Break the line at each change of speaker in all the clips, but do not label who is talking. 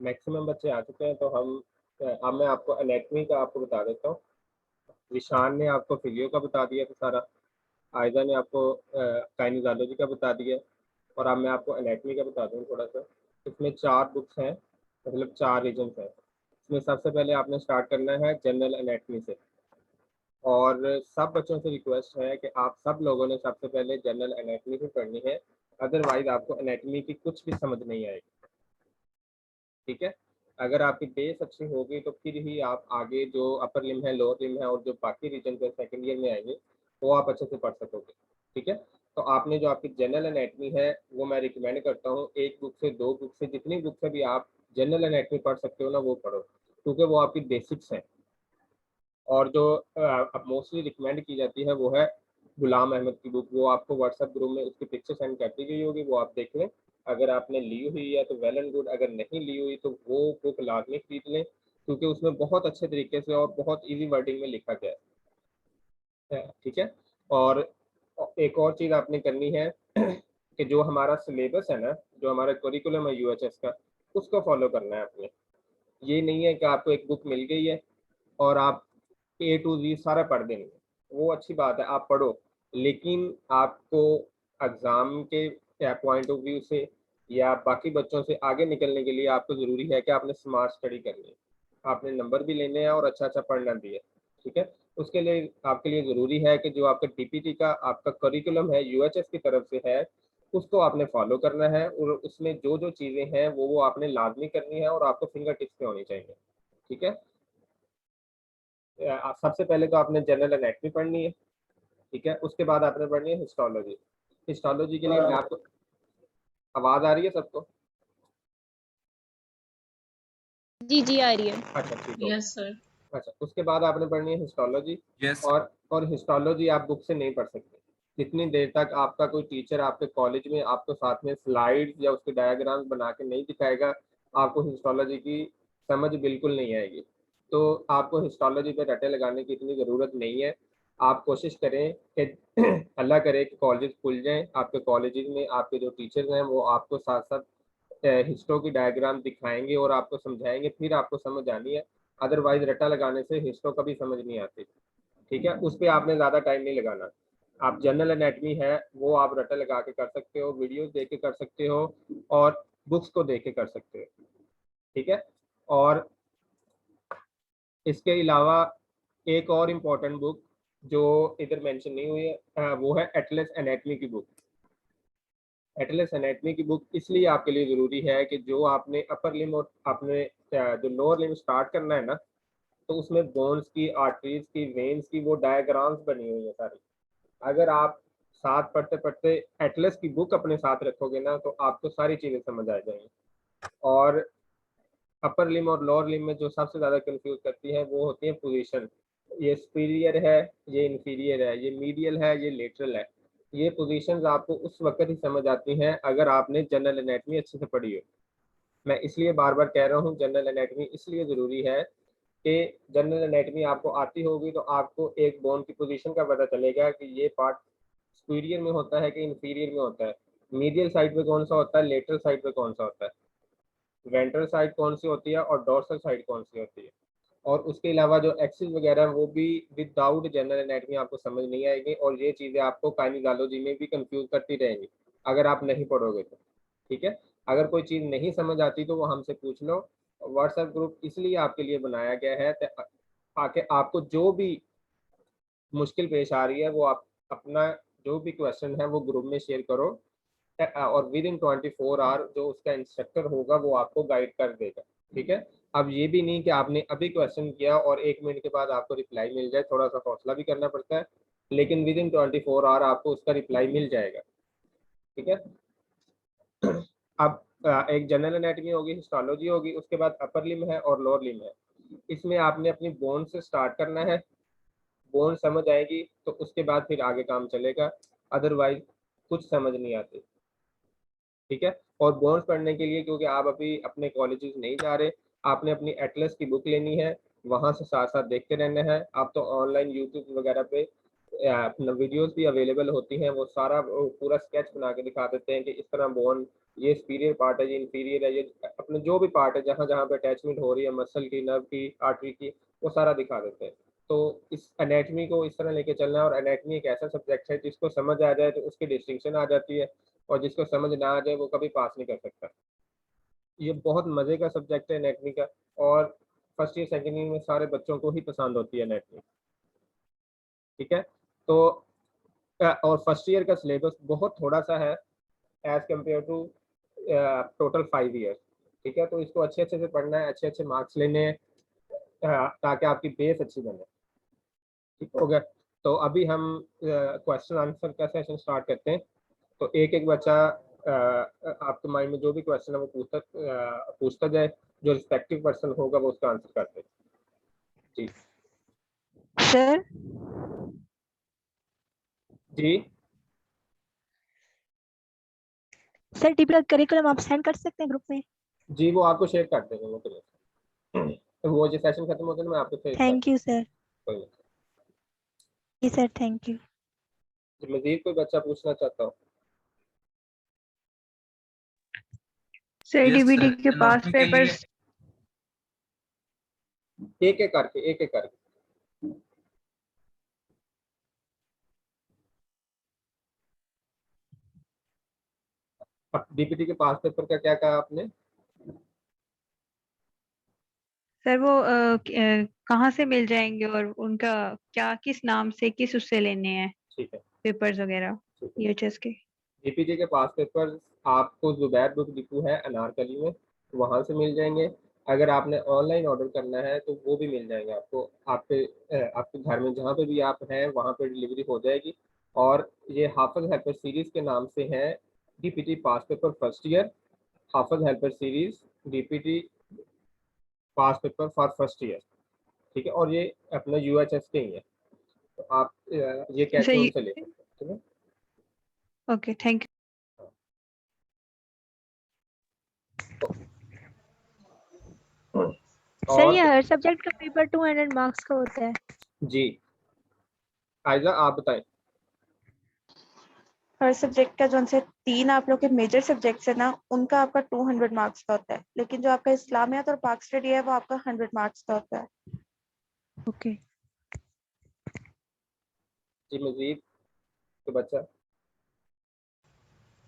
Maximum बच्चे आ चुके हैं, तो अब मैं आपको एनेटमी का आपको बता देता हूँ। विशान ने आपको फिजियो का बता दिया था सारा, आयजा ने आपको काइनेजोलॉजी का बता दिया, और अब मैं आपको एनेटमी का बता दूँ थोड़ा सा। इसमें 4 बुक्स हैं, मतलब 4 रीजन्स हैं। इसमें सबसे पहले आपने स्टार्ट करना है जनरल एनेटमी से, और सब बच्चों से रिक्वेस्ट है कि आप सब लोगों ने सबसे पहले जनरल एनेटमी भी पढ़नी है, अदरवाइज आपको एनेटमी की कुछ भी समझ नहीं आएगी। ठीक है, अगर आपकी बेस अच्छी होगी तो फिर ही आप आगे जो अपर लिम है, लोअर लिम है और जो बाकी रीजन है सेकेंड ईयर में आएंगे वो आप अच्छे से पढ़ सकोगे। ठीक है, तो आपने जो आपकी जनरल एनेटमी है वो मैं रिकमेंड करता हूँ 1 बुक से 2 बुक से, जितनी बुक से भी आप जनरल एनेटमी पढ़ सकते हो ना वो पढ़ो, क्योंकि वो आपकी बेसिक्स हैं। और जो अब मोस्टली रिकमेंड की जाती है वो है गुलाम अहमद की बुक। वो आपको व्हाट्सएप ग्रुप में उसकी पिक्चर सेंड कर दी गई होगी, वो आप देख लें। अगर आपने ली हुई है तो वेल एंड गुड, अगर नहीं ली हुई तो वो बुक लाजमी खरीद लें, क्योंकि उसमें बहुत अच्छे तरीके से और बहुत ईजी वर्डिंग में लिखा गया है। ठीक है, और एक और चीज़ आपने करनी है कि जो हमारा सिलेबस है ना, जो हमारा करिकुलम है यूएचएस का, उसको फॉलो करना है आपने। ये नहीं है कि आपको एक बुक मिल गई है और आप ए टू जी सारा पढ़ देंगे। वो अच्छी बात है, आप पढ़ो, लेकिन आपको एग्ज़ाम के पॉइंट ऑफ व्यू से या बाकी बच्चों से आगे निकलने के लिए आपको ज़रूरी है कि आपने स्मार्ट स्टडी करनी है, आपने नंबर भी लेने हैं और अच्छा अच्छा पढ़ना भी है। ठीक है, उसके लिए आपके लिए ज़रूरी है कि जो आपका टीपीटी का आपका करिकुलम है यूएचएस की तरफ से है, उसको आपने फॉलो करना है, और उसमें जो जो चीज़ें हैं वो आपने लाजमी करनी है और आपको फिंगर टिप्स पे होनी चाहिए। ठीक है, सबसे पहले तो आपने जनरल एनेटमी पढ़नी है। ठीक है, उसके बाद आपने पढ़नी है हिस्टोलॉजी। हिस्टोलॉजी के लिए मैं आपको, आवाज़ आ रही है सबको?
जी जी आ रही है।
अच्छा ठीक हो।
Yes sir.
अच्छा, उसके बाद आपने पढ़नी है हिस्टोलॉजी।
यस।
और हिस्टोलॉजी आप बुक से नहीं पढ़ सकते जितनी देर तक आपका कोई टीचर आपके कॉलेज में आपको साथ में स्लाइड्स या उसके डायग्राम्स बना के नहीं दिखाएगा, आपको हिस्टोलॉजी की समझ बिल्कुल नहीं आएगी। तो आपको हिस्टोलॉजी पे रटे लगाने की इतनी ज़रूरत नहीं है। आप कोशिश करें कि अल्लाह करे कि कॉलेज खुल जाएं, आपके कॉलेज में आपके जो टीचर्स हैं वो आपको साथ साथ हिस्टो की डायग्राम दिखाएंगे और आपको समझाएंगे, फिर आपको समझ आनी है। अदरवाइज रट्टा लगाने से हिस्टो कभी समझ नहीं आती। ठीक है, उस पर आपने ज़्यादा टाइम नहीं लगाना। आप जनरल एनेटमी है वो आप रट्टा लगा के कर सकते हो, वीडियोस देख के कर सकते हो, और बुक्स को देख के कर सकते हो। ठीक है, और इसके अलावा एक और इम्पोर्टेंट बुक जो इधर मेंशन नहीं हुई है वो है एटलस एनेटमी की बुक। एटलस एनेटमी की बुक इसलिए आपके लिए ज़रूरी है कि जो आपने अपर लिम और आपने जो लोअर लिम स्टार्ट करना है ना, तो उसमें बोन्स की, आर्टरीज की, वेन्स की वो डायग्राम्स बनी हुई है सारी। अगर आप साथ पढ़ते पढ़ते एटलस की बुक अपने साथ रखोगे ना तो आपको सारी चीज़ें समझ आ जाएंगी। और अपर लिम और लोअर लिम में जो सबसे ज़्यादा कंफ्यूज करती है वो होती है पोजीशन। ये सुपीरियर है, ये इंफीरियर है, ये मीडियल है, ये लेटरल है। ये पोजीशंस आपको उस वक्त ही समझ आती हैं अगर आपने जनरल एनेटमी अच्छे से पढ़ी हो। मैं इसलिए बार बार कह रहा हूँ जनरल एनेटमी इसलिए ज़रूरी है कि जनरल एनेटमी आपको आती होगी तो आपको एक बोन की पोजीशन का पता चलेगा कि ये पार्ट सुपीरियर में होता है कि इंफीरियर में होता है, मीडियल साइड पे कौन सा होता है, लेटरल साइड पे कौन सा होता है, वेंट्रल साइड कौन सी होती है और डोर्सल साइड कौन सी होती है। और उसके अलावा जो एक्सिस वगैरह वो भी विदाउट जनरल एनेटमी आपको समझ नहीं आएगी, और ये चीज़ें आपको काइनेजोलॉजी में भी कंफ्यूज करती रहेंगी अगर आप नहीं पढ़ोगे तो। ठीक है, अगर कोई चीज़ नहीं समझ आती तो वो हमसे पूछ लो। व्हाट्सएप ग्रुप इसलिए आपके लिए बनाया गया है ताकि आपको जो भी मुश्किल पेश आ रही है वो आप अपना जो भी क्वेश्चन है वो ग्रुप में शेयर करो, और विद इन 24 आवर जो उसका इंस्ट्रक्टर होगा वो आपको गाइड कर देगा। ठीक है, अब ये भी नहीं कि आपने अभी क्वेश्चन किया और 1 मिनट के बाद आपको रिप्लाई मिल जाए, थोड़ा सा हौसला भी करना पड़ता है, लेकिन विद इन 24 आवर आपको उसका रिप्लाई मिल जाएगा। ठीक है, अब एक जनरल एनाटमी होगी, हिस्टोलॉजी होगी, उसके बाद अपर लिम है और लोअर लिम है। इसमें आपने अपनी बोन से स्टार्ट करना है, बोन समझ आएगी तो उसके बाद फिर आगे काम चलेगा, अदरवाइज कुछ समझ नहीं आती। ठीक है, और बोन्स पढ़ने के लिए क्योंकि आप अभी अपने कॉलेजेस नहीं जा रहे, आपने अपनी एटलस की बुक लेनी है, वहाँ से साथ साथ देखते रहना है। आप तो ऑनलाइन यूट्यूब वगैरह पे अपना वीडियोस भी अवेलेबल होती हैं, वो सारा पूरा स्केच बना के दिखा देते हैं कि इस तरह बोन ये सुपीरियर पार्ट है, ये इंफीरियर है, ये अपना जो भी पार्ट है जहाँ-जहाँ पे अटैचमेंट हो रही है मसल की, नर्व की, आर्टरी की, वो सारा दिखा देते हैं। तो इस एनाटॉमी को इस तरह लेके चलना है, और एनाटॉमी एक ऐसा सब्जेक्ट है जिसको समझ आ जाए तो उसकी डिस्टिंक्शन आ जाती है, और जिसको समझ ना आ जाए वो कभी पास नहीं कर सकता। ये बहुत मज़े का सब्जेक्ट है एनाटॉमी का, और फर्स्ट ईयर, सेकंड ईयर में सारे बच्चों को ही पसंद होती है एनाटॉमी, ठीक है? तो और फर्स्ट ईयर का सिलेबस बहुत थोड़ा-सा है as compare to total 5 years, ठीक है? तो इसको अच्छे-अच्छे से पढ़ना है, अच्छे-अच्छे मार्क्स लेने हैं, ताकि आपकी बेस अच्छी बने, ठीक हो गया? तो अभी हम क्वेश्चन आंसर का सेशन स्टार्ट करते हैं। तो एक-एक बच्चा आपके माइंड में जो भी क्वेश्चन है वो पूछता जाए, जो रिस्पेक्टिव पर्सन होगा वो उसका आंसर कर दे। जी।
सर
जी,
सर टीपी का करिकुलम आप सेंड कर सकते हैं ग्रुप में।
जी वो आपको शेयर कर देंगे वो तो। तो वो जो सेशन खत्म होता है ना मैं आपको शेयर कर
थैंक यू सर।
कोई नहीं।
जी सर थैंक यू।
जी, मज़ीद कोई बच्चा पूछना चाहता हो?
सर
यस
डीबीडी
सर,
के पास
एनाटॉमी के लिए
पेपर्स
एक-एक करके। अब डीपीटी के पास पेपर का क्या कहा आपने?
सर वो कहाँ से मिल जाएंगे और उनका क्या किस नाम से किस उससे लेने हैं
ठीक है,
पेपर्स वगैरह
ठीक है।
यूएचएस के।
डीपीटी के पास पेपर आपको ज़ुबैर बुक डिपो है अनारकली में, वहाँ से मिल जाएँगे। अगर आपने ऑनलाइन ऑर्डर करना है तो वो भी मिल जाएँगे आपको, आपके घर में जहाँ पे भी आप हैं वहाँ पे डिलीवरी हो जाएगी। और ये हाफ़िज़ हेल्पर सीरीज़ के नाम से है डीपीटी पास पेपर फर्स्ट ईयर, हाफ़िज़ helper series DPT pass paper for first year, ठीक है? और ये अपना यूएचएस के ही है, तो आप ये कह
सर
के उनसे ले सकते हैं, ठीक है?
Okay thank you. सर
और
ये हर सब्जेक्ट का पेपर 200 मार्क्स का होता है।
जी, आयज़ा आप बताएँ?
हर सब्जेक्ट का जो से 3 आप लोग के मेजर सब्जेक्ट्स है ना, उनका आपका 200 मार्क्स का होता है, लेकिन जो आपका इस्लामियात और पाक स्टडी है वो आपका 100 मार्क्स का होता है।
ओके
जी, मज़ीद कोई बच्चा?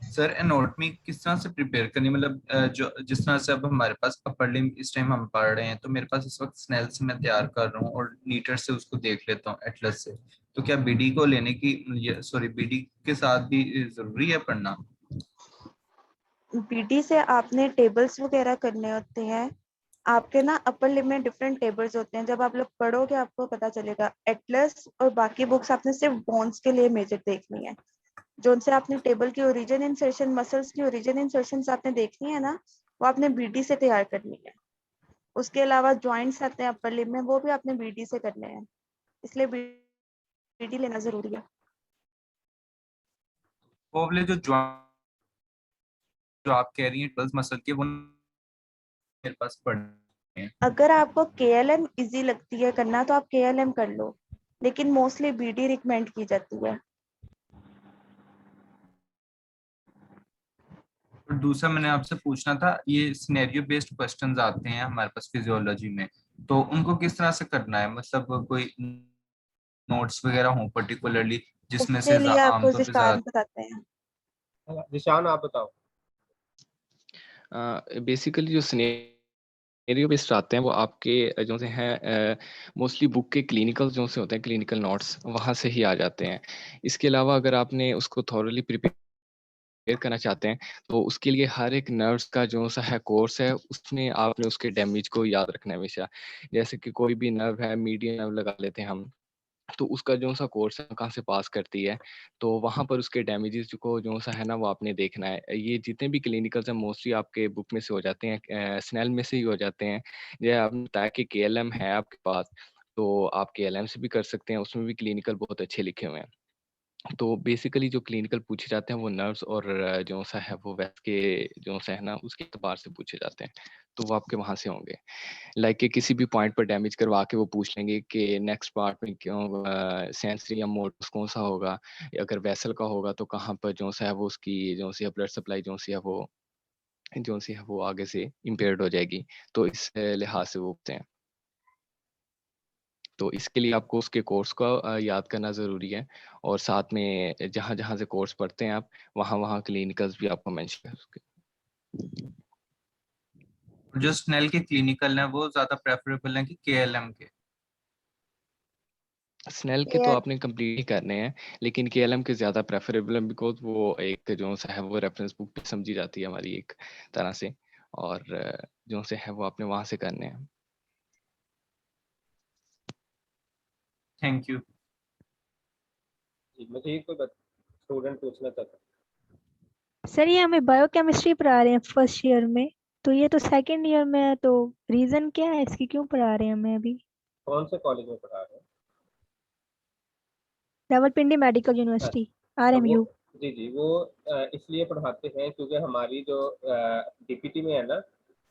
सर एनाटॉमी किस तरह से प्रिपेयर करनी, मतलब जो जिस तरह से अब हमारे पास अपर लिम इस टाइम हम पढ़ रहे हैं, तो मेरे पास इस वक्त स्नेल से मैं तैयार कर रहा हूँ और नीटर से उसको देख लेता हूँ, एटलस से। तो क्या बीडी को लेने की, सॉरी, बीडी के साथ भी जरूरी है पढ़ना?
बीडी से आपने टेबल्स वगैरह करने होते हैं। आपके ना अपर लिम में डिफरेंट टेबल्स होते हैं, जब आप लोग पढ़ोगे आपको पता चलेगा। एटलस और बाकी बुक्स आपने सिर्फ बोन्स के लिए मेजर देखनी है। जो उनसे आपने टेबल की ओरिजिन इंसर्शन, मसल्स की ओरिजिन इंसर्शन आपने देखनी है ना, वो आपने बीडी से तैयार करनी है। उसके अलावा जॉइंट्स आते हैं अपर लिम में, वो भी आपने बीडी से करने हैं, इसलिए बीडी लेना जरूरी है।
वो वाले जो आप कह रही हैं 12 मसल के, वो मेरे पास पढ़े हैं।
अगर आपको केएलएम इजी लगती है करना तो आप केएलएम कर लो, लेकिन मोस्टली बीडी रिकमेंड की जाती है।
और दूसरा मैंने आपसे पूछना था, ये सिनेरियो बेस्ड क्वेश्चंस आते हैं हमारे पास फिजियोलॉजी में, तो उनको किस तरह से करना है, मतलब कोई नोट्स वगैरह हो पर्टिकुलरली जिसमें
उसके
से
लिए आपको
आमतौर पे
जिशान
ज्यादा?
बताते हैं।
निशान आप बताओ।
बेसिकली जो सिनेरियो बेस्ड आते हैं वो आपके जो से हैं मोस्टली बुक के क्लिनिकल जो से होते हैं, क्लिनिकल नोट्स वहाँ से ही आ जाते हैं। इसके अलावा अगर आपने उसको थॉरली प्रिपेयर करना चाहते हैं तो उसके लिए हर एक नर्व्स का जो सा है कोर्स है, उसमें आपने उसके डैमेज को याद रखना है हमेशा। जैसे कि कोई भी नर्व है, मीडियन नर्व लगा लेते हैं हम, तो उसका जो सा कोर्स है कहाँ से पास करती है, तो वहाँ पर उसके डैमेजेस को जो सा है ना वो आपने देखना है। ये जितने भी क्लिनिकल्स हैं मोस्टली आपके बुक में से हो जाते हैं, स्नेल में से ही हो जाते हैं। जैसे आपने बताया कि केएलएम है आपके पास, तो आप केएलएम से भी कर सकते हैं, उसमें भी क्लिनिकल बहुत अच्छे लिखे हुए हैं। तो बेसिकली जो क्लिनिकल पूछे जाते हैं वो नर्व्स और जो सा है वो वेस्ट के जो सा है ना उसके एतबार से पूछे जाते हैं, तो वो आपके वहाँ से होंगे। लाइक कि किसी भी पॉइंट पर डैमेज करवा के वो पूछ लेंगे कि नेक्स्ट पार्ट में क्यों सेंसरी या मोटर्स कौन सा होगा, अगर वेसल का होगा तो कहाँ पर जो सा है वो उसकी जो सी है ब्लड सप्लाई जो सी है वो आगे से इम्पेयर्ड हो जाएगी, तो इस लिहाज से वो होते हैं। तो इसके लिए आपको उसके कोर्स का याद करना ज़रूरी है, और साथ में जहाँ-जहाँ से कोर्स पढ़ते हैं आप, वहाँ-वहाँ क्लिनिकल्स भी आपको मेंशन है उसके।
जो स्नेल के क्लिनिकल हैं वो ज्यादा प्रेफरेबल हैं कि केएलएम के?
स्नेल के तो आपने कंप्लीट ही करने हैं, लेकिन केएलएम के ज़्यादा प्रेफरेबल है बिकॉज़ वो एक जो सा है वो रेफरेंस बुक भी समझी जाती है हमारी एक तरह से, और जो से है वो आपने वहाँ से करने हैं।
Thank you.
जी, मुझे कोई स्टूडेंट पूछना चाहता है।
सर ये हमें बायोकेमिस्ट्री पढ़ा रहे हैं फर्स्ट ईयर में, तो ये तो सेकंड ईयर में है, तो रीजन क्या है इसकी, क्यों पढ़ा रहे हैं हमें अभी?
कौन से कॉलेज में पढ़ा रहे हैं?
रावलपिंडी मेडिकल यूनिवर्सिटी,
तो वो
आरएमयू।
जी जी, वो इसलिए पढ़ाते हैं क्योंकि हमारी जो डीपीटी में है ना,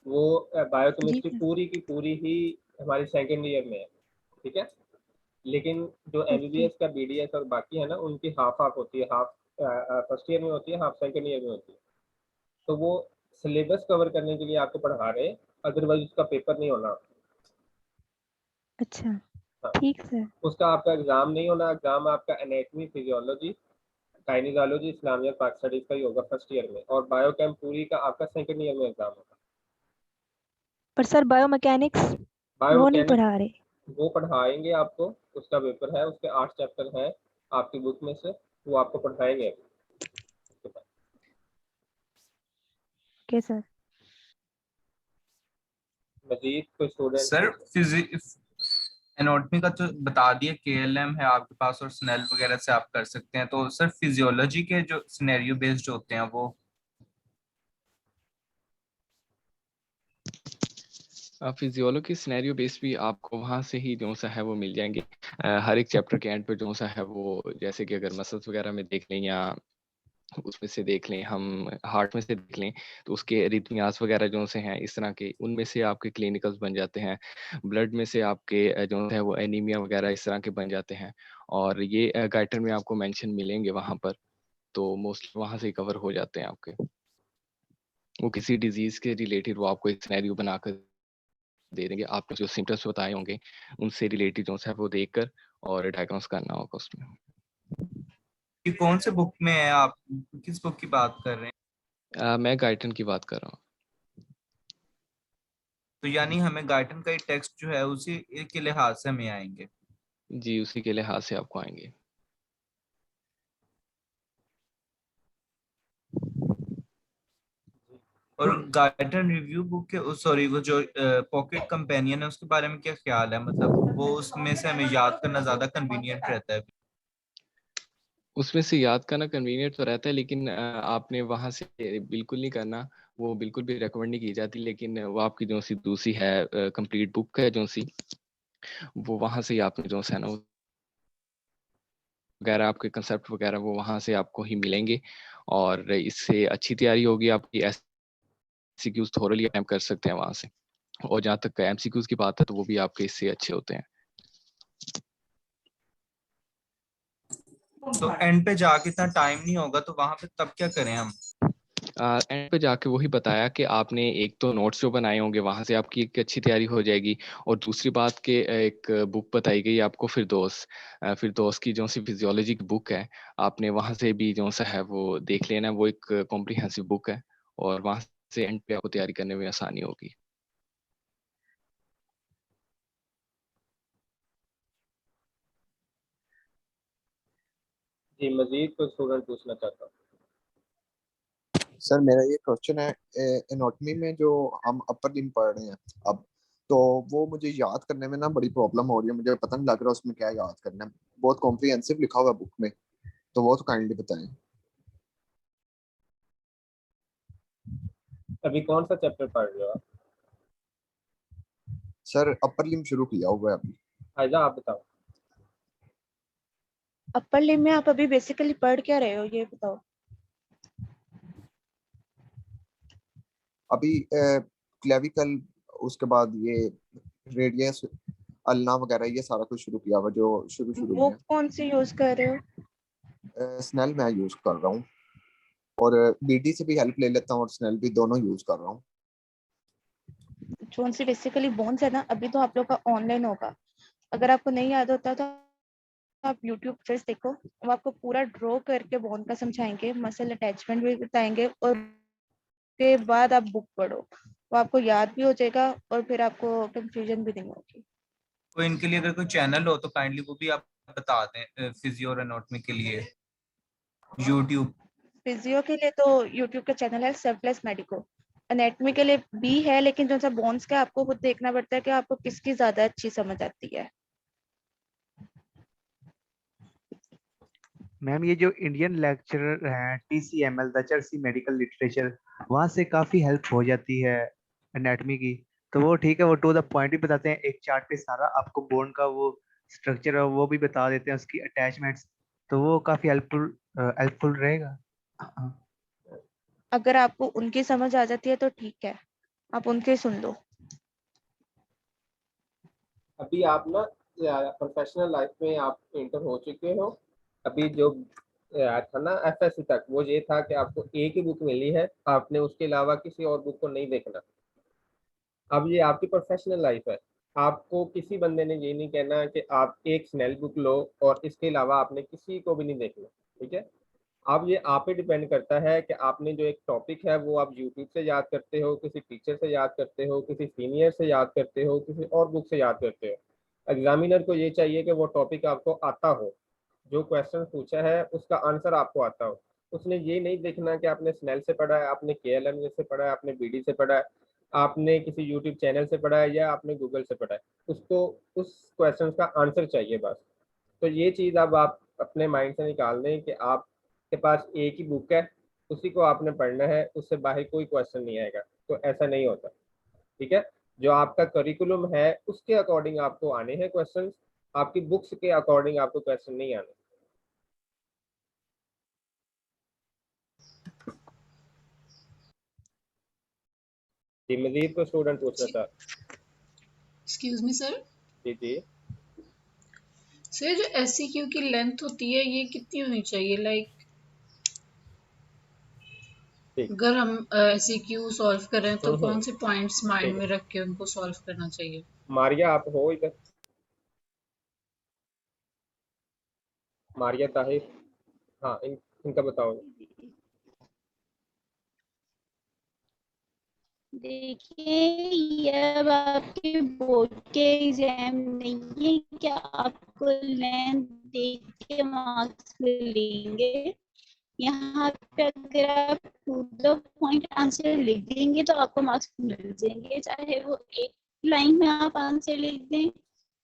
वो
जी
बायोकेमिस्ट्री
सर।
पूरी की पूरी ही हमारी सेकंड ईयर में है, ठीक है। लेकिन जो
ओके।
एमबीबीएस का बीडीएस और बाकी है ना, उनकी हाफ हाफ होती है, हाफ फर्स्ट ईयर में होती है, हाफ सेकंड ईयर में होती है। तो वो सिलेबस कवर करने के लिए आपको पढ़ा रहे हैं, अदरवाइज उसका पेपर नहीं होना।
अच्छा
हाँ,
ठीक सर।
उसका आपका एग्जाम नहीं होना, एग्जाम आपका एनेटमी, फिजियोलॉजी, काइनेजोलॉजी, इस्लामिया, पाक स्टडीज का ही होगा फर्स्ट ईयर में, और बायोकेम पूरी का आपका सेकंड ईयर में एग्जाम होगा।
पर सर बायोमैकेनिक्स वो नहीं
बायोमैकेनिक्स
पढ़ा रहे।
वो पढ़ाएंगे आपको, उसका पेपर है, उसके 8 चैप्टर हैं आपकी बुक में से, वो आपको पढ़ाएंगे अभी।
Okay sir.
मजीद कोई स्टूडेंट?
सर फिजिक्स एनाटॉमी का तो बता दिया, केएलएम है आपके पास और स्नेल वगैरह से आप कर सकते हैं, तो सर फिजियोलॉजी के जो सिनेरियो बेस्ड होते हैं वो?
फिजियोलॉजी सिनेरियो बेस भी आपको वहाँ से ही जो सा है वो मिल जाएंगे। हर एक चैप्टर के एंड पे जो सा है वो, जैसे कि अगर मसल्स वगैरह में देख लें या उसमें से देख लें, हम हार्ट में से देख लें, तो उसके रिथमियास वगैरह जो से हैं इस तरह के, उनमें से आपके क्लिनिकल्स बन जाते हैं। ब्लड में से आपके जो है वो एनीमिया वगैरह इस तरह के बन जाते हैं, और ये गाइटर में आपको मेंशन मिलेंगे वहाँ पर, तो मोस्टली वहाँ से कवर हो जाते हैं आपके। वो किसी डिजीज के रिलेटेड वो आपको एक सिनेरियो बनाकर दे देंगे, आपने जो सिम्टम्स बताए होंगे उनसे रिलेटेड जो है वो देखकर और डायग्नोस करना होगा उसमें।
ये कौन से बुक में है, आप किस बुक की बात कर रहे हैं?
मैं गाइटन की बात कर रहा हूँ।
तो यानी हमें गाइटन का टेक्स्ट जो है उसी के लिहाज से हमें आएंगे?
जी, उसी के लिहाज से आपको आएंगे।
और गाइडन रिव्यू बुक के, सॉरी, वो जो पॉकेट कंपेनियन है उसके बारे में क्या ख्याल है, मतलब वो उसमें से हमें याद करना ज्यादा कन्वीनियंट रहता है?
उसमें से याद करना कन्वीनियंट तो रहता है, लेकिन आपने वहाँ से बिल्कुल नहीं करना, वो बिल्कुल भी रिकमेंड नहीं की जाती, लेकिन वो आपकी जो सी दूसरी है कंप्लीट बुक है जो सी, वो वहाँ से ही आपने जो है ना वगैरह आपके कंसेप्ट वगैरह वो वहाँ से आपको ही मिलेंगे, और इससे अच्छी तैयारी होगी आपकी। एमसीक्यूज थोरली अटेम्प्ट कर सकते हैं वहाँ से, और जहाँ तक एमसीक्यूज की बात है तो वो भी आपके इससे अच्छे होते हैं।
तो एंड पे जाके इतना टाइम नहीं होगा तो वहां पे तब क्या करें हम?
एंड पे जाके वही बताया कि आपने एक तो नोट्स जो बनाए होंगे वहां से आपकी एक अच्छी तैयारी हो जाएगी, और दूसरी बात के एक बुक बताई गई आपको फिरदौस की जो सी फिजियोलॉजी की बुक है, आपने वहां से भी जो सा है वो देख लेना, वो एक कॉम्प्रिहेंसिव बुक है, और वहां से एंड पे आपको तैयारी करने में आसानी होगी।
जी, मजीद कोई स्टूडेंट पूछना चाहता हूँ?
सर मेरा ये क्वेश्चन है, एनाटॉमी में जो हम अपर लिम्ब पढ़ रहे हैं अब, तो वो मुझे याद करने में ना बड़ी प्रॉब्लम हो रही है, मुझे पता नहीं लग रहा उसमें क्या याद करना है। बहुत कॉम्प्रिहेंसिव लिखा हुआ है बुक में, तो वो तो काइंडली बताएं।
अभी कौन सा चैप्टर पढ़ रहे हो आप?
सर अपर लिम्ब शुरू किया हुआ है अभी।
आयजा आप बताओ।
अपर लिम में आप अभी बेसिकली पढ़ क्या रहे हो ये बताओ।
अभी क्लेविकल, उसके बाद ये रेडियस, अल्ना वगैरह, ये सारा कुछ शुरू किया हुआ जो शुरू
वो
में
कौन सी यूज कर रहे हो?
है। स्नेल मैं यूज कर रहा हूँ, और बीडी से भी हेल्प ले लेता हूँ, और स्नेल भी, दोनों यूज कर रहा हूँ।
जोन सी बेसिकली बोन्स है ना, अभी तो आप लोग का ऑनलाइन होगा। अगर आपको नहीं याद होता तो आप यूट्यूब पे देखो, वो आपको पूरा ड्रॉ करके बोन का समझाएंगे, मसल अटैचमेंट भी बताएंगे, और के बाद आप बुक पढ़ो, वो आपको याद भी हो जाएगा और फिर आपको कंफ्यूजन भी नहीं होगी।
तो इनके लिए अगर कोई चैनल हो तो काइंडली वो भी आप बता दें, फिजियो और एनाटॉमी के लिए यूट्यूब।
फिजियो के लिए तो यूट्यूब का चैनल है सर्वलेस मेडिको। एनेटमी के लिए भी है, लेकिन जो सा बोन्स का आपको खुद देखना पड़ता है कि आपको किसकी ज्यादा अच्छी समझ आती है।
मैम ये जो इंडियन लेक्चरर हैं TCML द चर्ची मेडिकल लिटरेचर, वहाँ से काफी हेल्प हो जाती है एनाटमी की। तो वो ठीक है, वो टू द पॉइंट भी बताते हैं, एक चार्ट पे सारा आपको बोन का वो स्ट्रक्चर है वो भी बता देते हैं, उसकी अटैचमेंट्स। तो वो काफी हेल्पफुल हेल्पफुल रहेगा। हाँ।
अगर आपको उनकी समझ आ जाती है तो ठीक है, आप उनके सुन लो।
अभी आप ना प्रोफेशनल लाइफ में आप एंटर हो चुके हो। अभी जो था ना FSC तक, वो ये था कि आपको एक ही बुक मिली है, आपने उसके अलावा किसी और बुक को नहीं देखना। अब ये आपकी प्रोफेशनल लाइफ है। आपको किसी बंदे ने ये नहीं कहना कि आप एक स्नेल बुक लो और इसके अलावा आपने किसी को भी नहीं देखना। ठीक है। अब ये आप पे डिपेंड करता है कि आपने जो एक टॉपिक है वो आप यूट्यूब से याद करते हो, किसी टीचर से याद करते हो, किसी सीनियर से याद करते हो, किसी और बुक से याद करते हो। एग्जामिनर को ये चाहिए कि वो टॉपिक आपको आता हो, जो क्वेश्चन पूछा है उसका आंसर आपको आता हो। उसने ये नहीं देखना कि आपने स्नेल से पढ़ा है, आपने KLM से पढ़ा है, आपने BD से पढ़ा है, आपने किसी यूट्यूब चैनल से पढ़ा है, या आपने गूगल से पढ़ा है। उसको उस क्वेश्चन का आंसर चाहिए बस। तो ये चीज़ अब आप अपने माइंड से निकाल दें कि आपके पास एक ही बुक है, उसी को आपने पढ़ना है, उससे बाहर कोई क्वेश्चन नहीं आएगा। तो ऐसा नहीं होता। ठीक है। जो आपका करिकुलम है उसके अकॉर्डिंग आपको आने हैं क्वेश्चन, आपकी बुक्स के अकॉर्डिंग आपको क्वेश्चन नहीं आने। जी, मजीद को स्टूडेंट पूछना था।
Excuse me sir.
जी जी।
सर जो SCQ की लेंथ होती है ये कितनी होनी चाहिए? लाइक
ठीक।
अगर हम SCQ सॉल्व कर रहे हैं तो कौन से पॉइंट्स माइंड
ठीक
में
है।
रख के उनको सॉल्व करना चाहिए?
मारिया आप हो इधर? मारिया ताहिर। हाँ, इनका बताओ।
देखिए, ये अब आपके बोर्ड के एग्जाम नहीं है कि आपको लेंथ देख के मार्क्स मिलेंगे। यहाँ पे अगर आप टू द पॉइंट आंसर लिख देंगे तो आपको मार्क्स मिल जाएंगे, चाहे वो एक लाइन में आप आंसर लिख दें,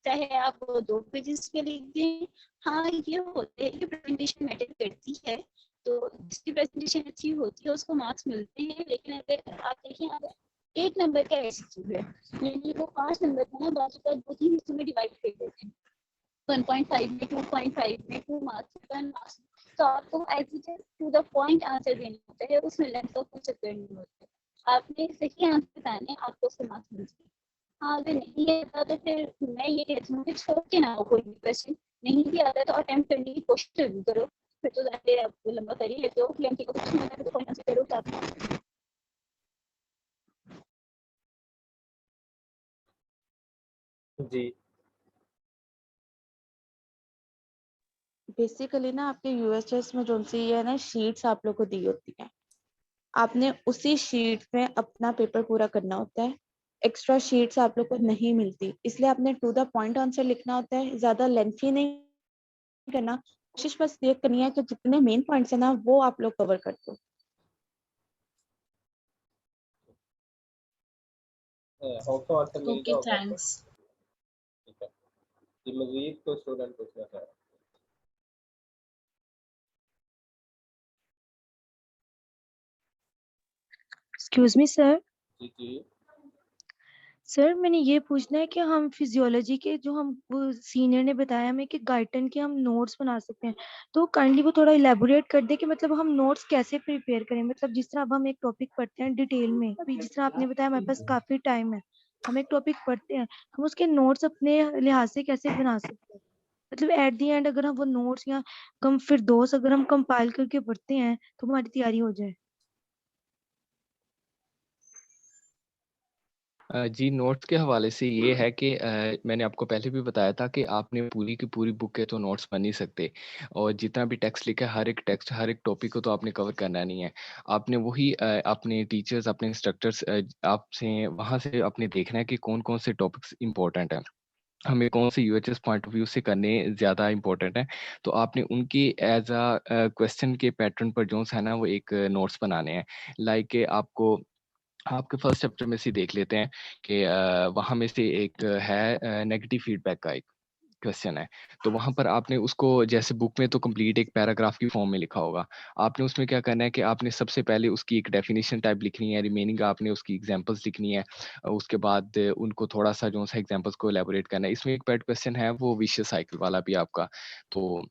चाहे आप वो 2 पेजेस पे लिख दें। हाँ, ये होता है कि प्रेजेंटेशन मैटर करती है, तो जिसकी प्रेजेंटेशन अच्छी होती है उसको मार्क्स मिलते हैं। लेकिन अगर आप देखिए, अगर 1 नंबर का एमसीक्यू है, यानी वो 5 नंबर का ना, बाकी का 2-3 हिस्सों में डिवाइड कर देते हैं, 1.5 में, 2.5 में, 2 मार्क्स, 1 मार्क्स। तो आपको exact to the point answer देना होता है, उसमें लेंथ का कोई चक्कर नहीं होता है। आपने सही आंसर बताने, आपको उससे मार्क्स मिल जाएंगे। हाँ, अगर नहीं आता तो फिर मैं ये कहती हूँ कि छोड़ के ना हो कोई भी क्वेश्चन। नहीं भी आता तो अटेम्प्ट करने की कोशिश जरूर करो। फिर तो जाके आप लंबा कर ही लेते हो, लेंथ को कुछ नहीं तो पॉइंट आंसर करो तो
जी।
बेसिकली ना आपके UHS में जो सी ये है ना शीट्स आप लोग को दी होती है, आपने उसी शीट में अपना पेपर पूरा करना होता है। एक्स्ट्रा शीट्स आप लोग को नहीं मिलती, इसलिए आपने टू द पॉइंट आंसर लिखना होता है, ज्यादा लेंथी नहीं करना। कोशिश बस ये करनी है कि जितने मेन पॉइंट्स है ना वो आप लोग कवर कर दो।
होप तो आंसर मिल
ओके,
गया होगा आपको।
थैंक्स।
ठीक है। जी, मजीद को स्टूडेंट पूछना था।
Excuse me sir.
जी जी।
सर मैंने ये पूछना है कि हम फिजियोलॉजी के जो हम वो सीनियर ने बताया हमें कि गाइटन के हम नोट्स बना सकते हैं, तो काइंडली वो थोड़ा इलेबोरेट कर दे कि मतलब हम नोट्स कैसे प्रिपेयर करें। मतलब जिस तरह अब हम एक टॉपिक पढ़ते हैं डिटेल में, अभी जिस तरह आपने बताया हमारे पास काफी टाइम है, हम एक टॉपिक पढ़ते हैं, हम उसके नोट्स अपने लिहाज से कैसे बना सकते हैं। मतलब एट दी एंड अगर हम वो नोट्स या कम फिर दोस्त अगर हम कंपाइल करके पढ़ते हैं तो हमारी तैयारी हो जाए।
जी, नोट्स के हवाले से ये है कि मैंने आपको पहले भी बताया था कि आपने पूरी की पूरी बुक के तो नोट्स बन नहीं सकते, और जितना भी टेक्स्ट लिखा है, हर एक टेक्स्ट, हर एक टॉपिक को तो आपने कवर करना नहीं है। आपने वही अपने टीचर्स, अपने इंस्ट्रक्टर्स आपसे वहाँ से आपने देखना है कि कौन-कौन से टॉपिक्स इम्पोर्टेंट हैं। हमें कौन से यूएचएस पॉइंट ऑफ व्यू से करने ज़्यादा इम्पोर्टेंट है, तो आपने उनकी एज़ क्वेश्चन के पैटर्न पर जो है ना, वो एक नोट्स बनाने हैं। लाइक आपको आपके फर्स्ट चैप्टर में से देख लेते हैं कि वहाँ में से एक है नेगेटिव फीडबैक का एक क्वेश्चन है। तो वहाँ पर आपने उसको जैसे बुक में तो कंप्लीट एक पैराग्राफ की फॉर्म में लिखा होगा। आपने उसमें क्या करना है कि आपने सबसे पहले उसकी एक डेफिनिशन टाइप लिखनी है, रिमेनिंग आपने उसकी एग्ज़ाम्पल्स लिखनी है। उसके बाद उनको थोड़ा-सा जो है एग्ज़ाम्पल्स को इलैबोरेट करना है। इसमें एक पेट क्वेश्चन है वो विशियस साइकिल वाला भी आपका। तो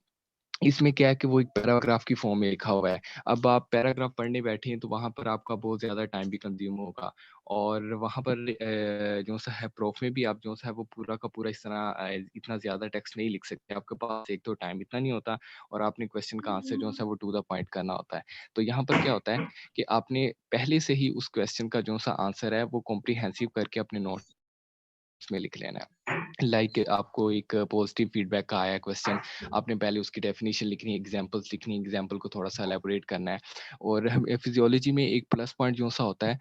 इसमें क्या है कि वो एक पैराग्राफ की फॉर्म में लिखा हुआ है। अब आप पैराग्राफ पढ़ने बैठे हैं तो वहाँ पर आपका बहुत ज़्यादा टाइम भी कंज़्यूम होगा, और वहाँ पर जो-सा है प्रूफ में भी आप जो है वो पूरा का पूरा इस तरह इतना ज़्यादा टेक्स्ट नहीं लिख सकते। आपके पास एक तो टाइम इतना नहीं होता, और आपने क्वेश्चन का आंसर जो है वो टू द पॉइंट करना होता है। तो यहाँ पर क्या होता है कि आपने पहले से ही उस क्वेश्चन का जो-सा आंसर है वो कॉम्प्रिहेंसिव करके अपने नोट्स में लिख लेना है। लाइक आपको एक पॉजिटिव फीडबैक का आया क्वेश्चन, आपने पहले उसकी डेफिनिशन लिखनी है, एग्जांपल्स लिखनी है, एग्जांपल को थोड़ा-सा एलैबोरेट करना है। और हम फिजियोलॉजी में एक प्लस पॉइंट जो-सा होता है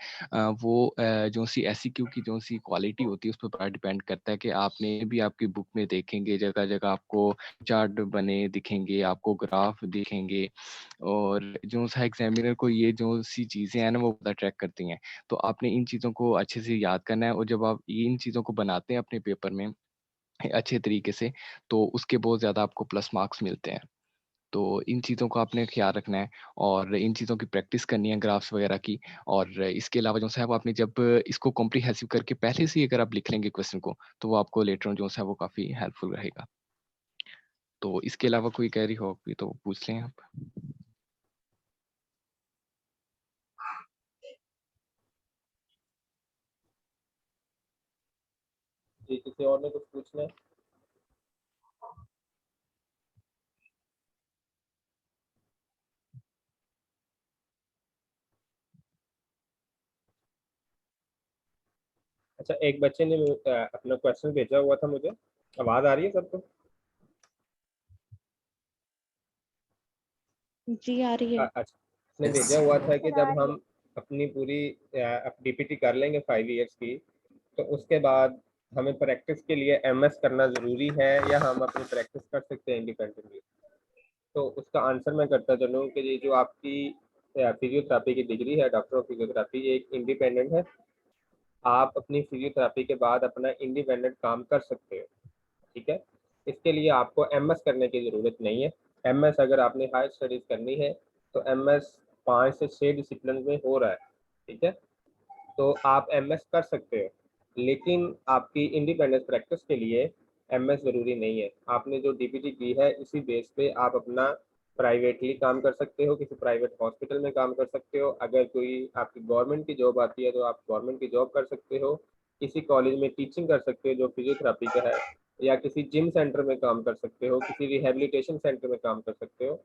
वो जो-सी एसईक्यू की जो-सी क्वालिटी होती है उस पे बड़ा डिपेंड करता है कि आपने भी आपकी बुक में देखेंगे जगह-जगह आपको चार्ट बने दिखेंगे, आपको ग्राफ दिखेंगे, और जो-सा एग्जामिनर को ये जो-सी चीज़ें हैं ना वो ज़्यादा ट्रैक करती हैं। तो आपने इन चीज़ों को अच्छे से याद करना है, और जब आप इन चीज़ों को बनाते हैं अपने पेपर में अच्छे तरीके से, तो उसके बहुत ज़्यादा आपको प्लस मार्क्स मिलते हैं। तो इन चीज़ों का आपने ख़्याल रखना है, और इन चीज़ों की प्रैक्टिस करनी है ग्राफ्स वग़ैरह की। और इसके अलावा जो है वो आपने जब इसको कॉम्प्रिहेंसिव करके पहले से ही अगर आप लिख लेंगे क्वेश्चन को, तो वो आपको लेटर ऑन जो है वो काफ़ी हेल्पफुल रहेगा। तो इसके अलावा कोई क्वेरी होगी तो पूछ लें आप।
जी, किसी और ने कुछ पूछना है? अच्छा, एक बच्चे ने अपना क्वेश्चन भेजा हुआ था मुझे। आवाज आ रही है सबको?
जी आ रही है।
अच्छा, उसने भेजा हुआ था कि जब हम अपनी पूरी डीपीटी कर लेंगे 5 इयर्स की, तो उसके बाद हमें प्रैक्टिस के लिए एमएस करना ज़रूरी है या हम अपनी प्रैक्टिस कर सकते हैं इंडिपेंडेंटली? तो उसका आंसर मैं करता चलूँ कि ये जो आपकी फिजियोथेरेपी की डिग्री है, डॉक्टर ऑफ फिजियोथेरेपी, ये एक इंडिपेंडेंट है। आप अपनी फिजियोथेरेपी के बाद अपना इंडिपेंडेंट काम कर सकते हो, ठीक है? इसके लिए आपको एमएस करने की ज़रूरत नहीं है। एमएस अगर आपने हायर स्टडीज़ करनी है, तो एमएस 5 से 6 डिसिप्लिन में हो रहा है, ठीक है? तो आप एमएस कर सकते हो, लेकिन आपकी इंडिपेंडेंस प्रैक्टिस के लिए एमएस ज़रूरी नहीं है। आपने जो डीपीटी की है, इसी बेस पे आप अपना प्राइवेटली काम कर सकते हो, किसी प्राइवेट हॉस्पिटल में काम कर सकते हो। अगर कोई आपकी गवर्नमेंट की जॉब आती है, तो आप गवर्नमेंट की जॉब कर सकते हो। किसी कॉलेज में टीचिंग कर सकते हो जो फिजियोथेरेपी का है, या किसी जिम सेंटर में काम कर सकते हो, किसी रिहैबिलिटेशन सेंटर में काम कर सकते हो।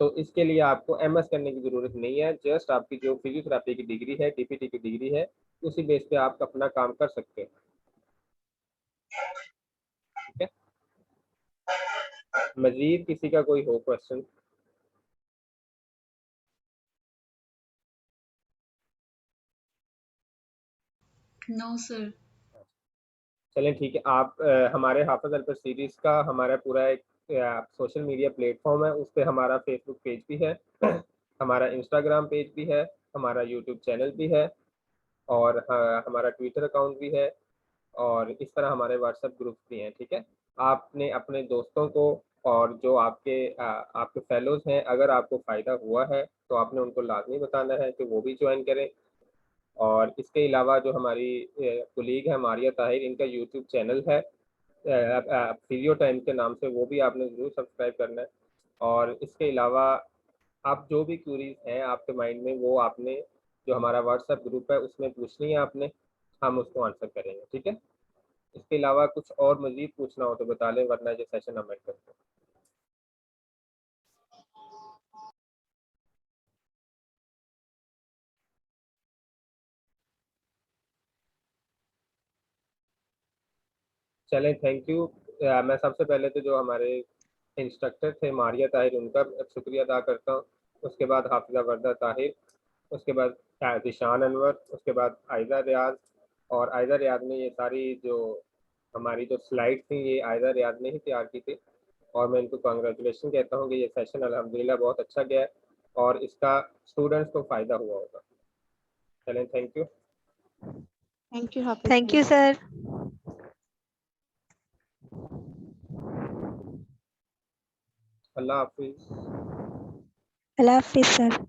तो इसके लिए आपको एमएस करने की ज़रूरत नहीं है। जस्ट आपकी जो फिजियोथेरेपी की डिग्री है, डीपीटी की डिग्री है, उसी बेस पे आप अपना काम कर सकते हो, ठीक है? मज़ीद किसी का कोई हो क्वेश्चन?
No sir.
चलें ठीक है। आप हमारे हाफ़िज़ अल सीरीज़ का हमारा पूरा एक सोशल मीडिया प्लेटफ़ॉर्म है, उस पे हमारा फ़ेसबुक पेज भी है, हमारा इंस्टाग्राम पेज भी है, हमारा यूट्यूब चैनल भी है, और हमारा ट्विटर अकाउंट भी है, और इस तरह हमारे व्हाट्सएप ग्रुप्स भी हैं, ठीक है? आपने अपने दोस्तों को और जो आपके फेलोज़ हैं, अगर आपको फ़ायदा हुआ है, तो आपने उनको लाज़मी बताना है कि वो भी जॉइन करें। और इसके अलावा जो हमारी कोलीग है मारिया ताहिर, इनका यूट्यूब चैनल है फिजियो टाइम के नाम से, वो भी आपने ज़रूर सब्सक्राइब करना है। और इसके अलावा आप जो भी क्यूरीज हैं आपके माइंड में, वो आपने जो हमारा व्हाट्सएप ग्रुप है उसमें पूछनी है आपने, हम उसको आंसर करेंगे, ठीक है। इसके अलावा कुछ और मजीद पूछना हो तो बता लें, वरना ये सेशन हम एंड करते हैं। चलें, थैंक यू। मैं सबसे पहले तो जो हमारे इंस्ट्रक्टर थे मारिया ताहिर, उनका शुक्रिया अदा करता हूँ। उसके बाद हाफिज़ा वर्दा ताहिर, उसके बाद दिशान अनवर, उसके बाद आयदा रियाज। और आयदा रियाज ने ये सारी जो हमारी जो स्लाइड थी, ये आयदा रियाज ने ही तैयार की थी। और मैं इनको कांग्रेचुलेशन कहता हूँ कि ये सेशन अल्हम्दुलिल्लाह बहुत अच्छा गया है और इसका स्टूडेंट्स को फ़ायदा हुआ होगा। चलें, थैंक यू।
थैंक यू हाफिज
थैंक यू सर।
अल्लाह हाफिज़।
अल्लाह हाफिज सर।